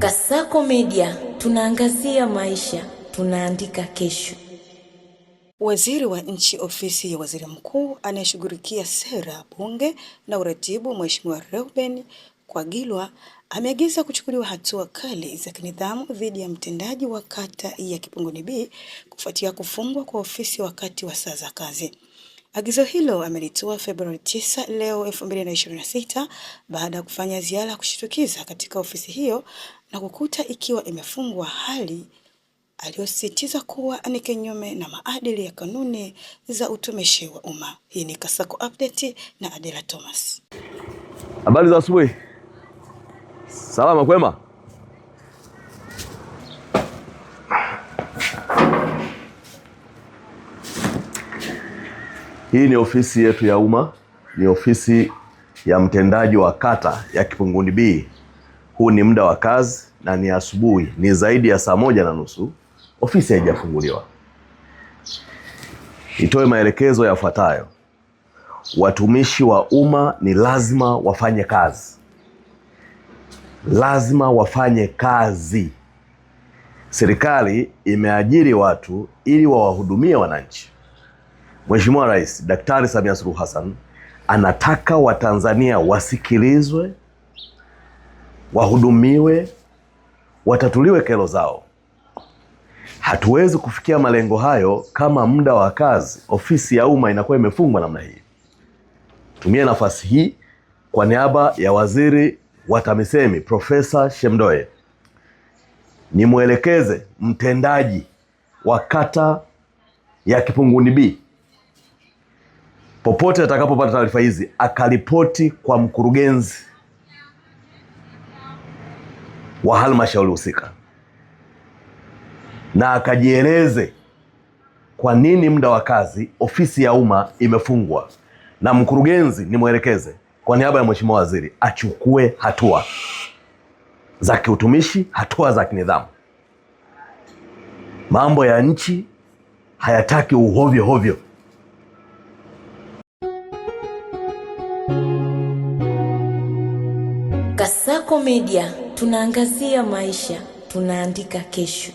Kasako Media, tunaangazia maisha, tunaandika kesho. Waziri wa Nchi Ofisi ya Waziri Mkuu anayeshughulikia sera, bunge na uratibu, Mheshimiwa Reuben Kwagilwa ameagiza kuchukuliwa hatua kali za kinidhamu dhidi ya mtendaji wa kata ya Kipunguni B kufuatia kufungwa kwa ofisi wakati wa saa za kazi. Agizo hilo amelitoa Februari 9 leo 2026 baada ya kufanya ziara ya kushtukiza katika ofisi hiyo na kukuta ikiwa imefungwa, hali aliyosisitiza kuwa ni kinyume na maadili ya kanuni za utumishi wa umma. Hii ni Kasako Update na Adela Thomas. Habari za asubuhi. Salama kwema? Hii ni ofisi yetu ya umma, ni ofisi ya mtendaji wa kata ya Kipunguni B. Huu ni muda wa kazi na ni asubuhi, ni zaidi ya saa 1:30. Ofisi haijafunguliwa. Nitoe maelekezo yafuatayo. Watumishi wa umma ni lazima wafanye kazi. Lazima wafanye kazi. Serikali imeajiri watu ili wawahudumie wananchi. Mheshimiwa Rais Daktari Samia Suluhu Hassan anataka Watanzania wasikilizwe, wahudumiwe, watatuliwe kero zao. Hatuwezi kufikia malengo hayo kama muda wa kazi ofisi ya umma inakuwa imefungwa namna hii. Tumie nafasi hii kwa niaba ya Waziri wa TAMISEMI Profesa Shemdoe nimwelekeze mtendaji wa kata ya Kipunguni B, popote atakapopata taarifa hizi akaripoti kwa mkurugenzi wa halmashauri husika na akajieleze kwa nini muda wa kazi ofisi ya umma imefungwa, na mkurugenzi nimwelekeze kwa niaba ya Mheshimiwa Waziri achukue hatua za kiutumishi, hatua za kinidhamu. Mambo ya nchi hayataki uhovyo hovyo. Kasako Media, tunaangazia maisha, tunaandika kesho.